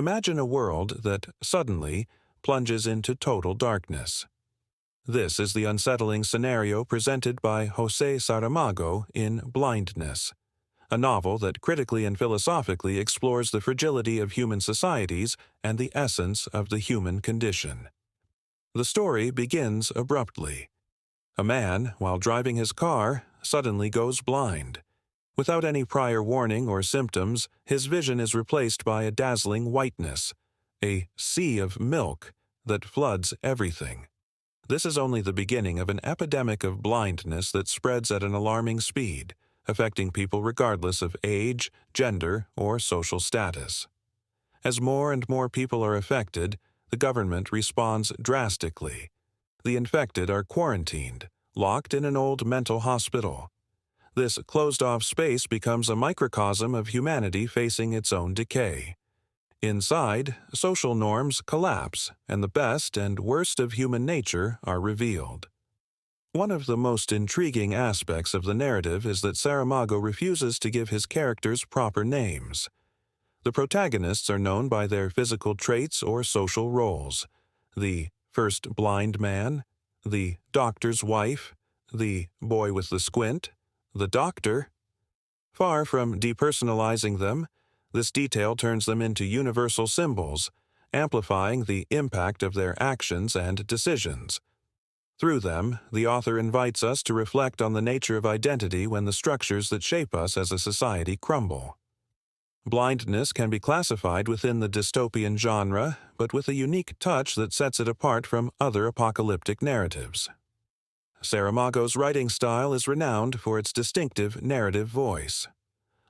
Imagine a world that suddenly plunges into total darkness. This is the unsettling scenario presented by José Saramago in Blindness, a novel that critically and philosophically explores the fragility of human societies and the essence of the human condition. The story begins abruptly. A man, while driving his car, suddenly goes blind. Without any prior warning or symptoms, his vision is replaced by a dazzling whiteness, a sea of milk that floods everything. This is only the beginning of an epidemic of blindness that spreads at an alarming speed, affecting people regardless of age, gender, or social status. As more and more people are affected, the government responds drastically. The infected are quarantined, locked in an old mental hospital. This closed-off space becomes a microcosm of humanity facing its own decay. Inside, social norms collapse, and the best and worst of human nature are revealed. One of the most intriguing aspects of the narrative is that Saramago refuses to give his characters proper names. The protagonists are known by their physical traits or social roles: the first blind man, the doctor's wife, the boy with the squint, the doctor. Far from depersonalizing them, this detail turns them into universal symbols, amplifying the impact of their actions and decisions. Through them, the author invites us to reflect on the nature of identity when the structures that shape us as a society crumble. Blindness can be classified within the dystopian genre, but with a unique touch that sets it apart from other apocalyptic narratives. Saramago's writing style is renowned for its distinctive narrative voice.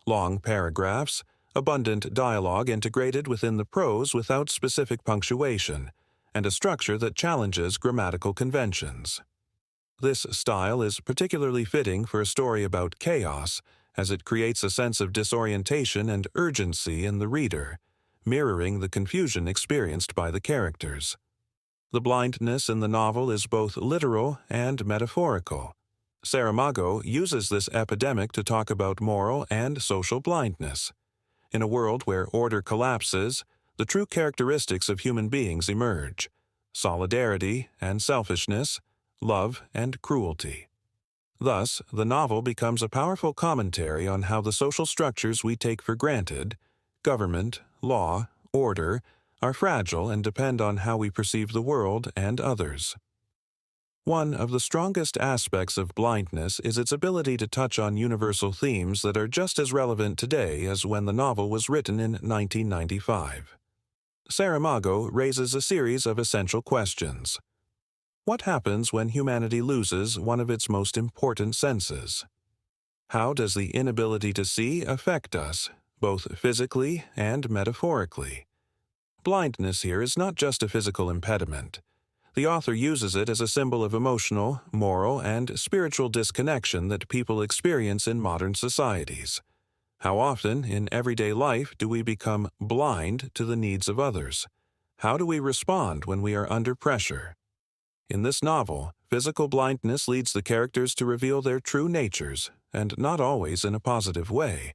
Long paragraphs, abundant dialogue integrated within the prose without specific punctuation, and a structure that challenges grammatical conventions. This style is particularly fitting for a story about chaos, as it creates a sense of disorientation and urgency in the reader, mirroring the confusion experienced by the characters. The blindness in the novel is both literal and metaphorical. Saramago uses this epidemic to talk about moral and social blindness. In a world where order collapses, the true characteristics of human beings emerge: solidarity and selfishness, love and cruelty. Thus, the novel becomes a powerful commentary on how the social structures we take for granted, government, law, order, are fragile and depend on how we perceive the world and others. One of the strongest aspects of blindness is its ability to touch on universal themes that are just as relevant today as when the novel was written in 1995. Saramago raises a series of essential questions. What happens when humanity loses one of its most important senses? How does the inability to see affect us, both physically and metaphorically? Blindness here is not just a physical impediment. The author uses it as a symbol of emotional, moral, and spiritual disconnection that people experience in modern societies. How often in everyday life do we become blind to the needs of others? How do we respond when we are under pressure? In this novel, physical blindness leads the characters to reveal their true natures, and not always in a positive way.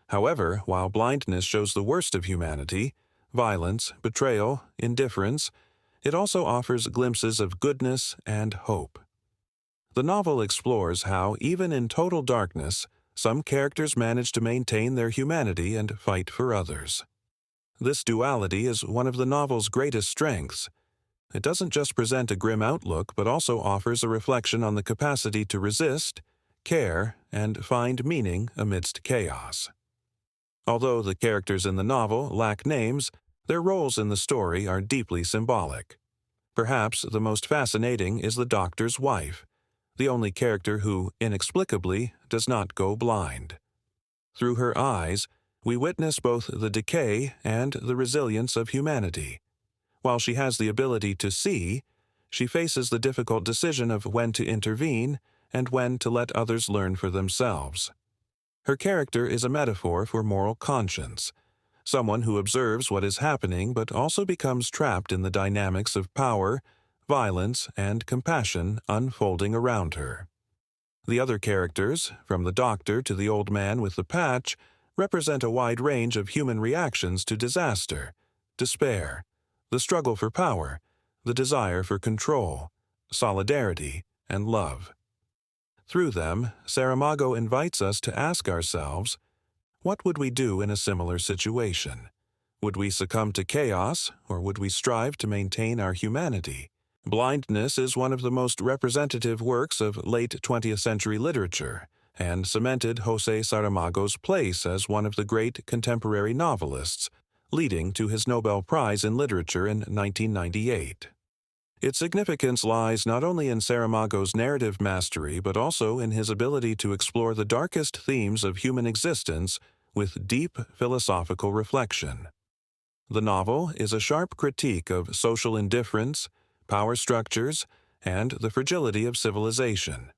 However, while blindness shows the worst of humanity, violence, betrayal, indifference, it also offers glimpses of goodness and hope. The novel explores how, even in total darkness, some characters manage to maintain their humanity and fight for others. This duality is one of the novel's greatest strengths. It doesn't just present a grim outlook, but also offers a reflection on the capacity to resist, care, and find meaning amidst chaos. Although the characters in the novel lack names, their roles in the story are deeply symbolic. Perhaps the most fascinating is the doctor's wife, the only character who, inexplicably, does not go blind. Through her eyes, we witness both the decay and the resilience of humanity. While she has the ability to see, she faces the difficult decision of when to intervene and when to let others learn for themselves. Her character is a metaphor for moral conscience, someone who observes what is happening but also becomes trapped in the dynamics of power, violence, and compassion unfolding around her. The other characters, from the doctor to the old man with the patch, represent a wide range of human reactions to disaster, despair, the struggle for power, the desire for control, solidarity, and love. Through them, Saramago invites us to ask ourselves, what would we do in a similar situation? Would we succumb to chaos, or would we strive to maintain our humanity? Blindness is one of the most representative works of late 20th century literature, and cemented José Saramago's place as one of the great contemporary novelists, leading to his Nobel Prize in Literature in 1998. Its significance lies not only in Saramago's narrative mastery but also in his ability to explore the darkest themes of human existence with deep philosophical reflection. The novel is a sharp critique of social indifference, power structures, and the fragility of civilization.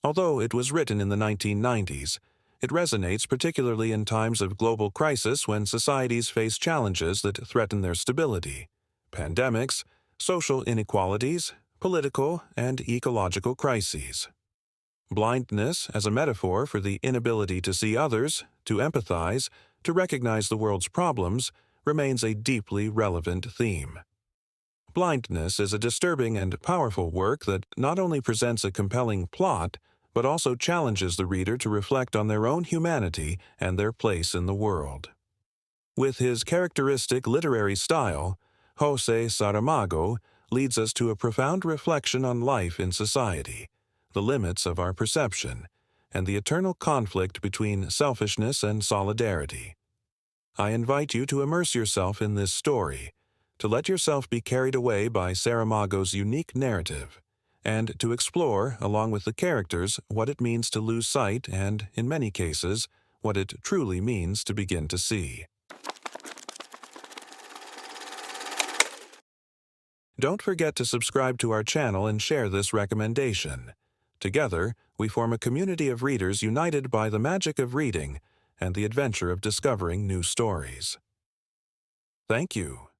Although it was written in the 1990s, it resonates particularly in times of global crisis when societies face challenges that threaten their stability: pandemics, social inequalities, political and ecological crises. Blindness, as a metaphor for the inability to see others, to empathize, to recognize the world's problems, remains a deeply relevant theme. Blindness is a disturbing and powerful work that not only presents a compelling plot, but also challenges the reader to reflect on their own humanity and their place in the world. With his characteristic literary style, José Saramago leads us to a profound reflection on life in society, the limits of our perception, and the eternal conflict between selfishness and solidarity. I invite you to immerse yourself in this story, to let yourself be carried away by Saramago's unique narrative, and to explore, along with the characters, what it means to lose sight and, in many cases, what it truly means to begin to see. Don't forget to subscribe to our channel and share this recommendation. Together, we form a community of readers united by the magic of reading and the adventure of discovering new stories. Thank you.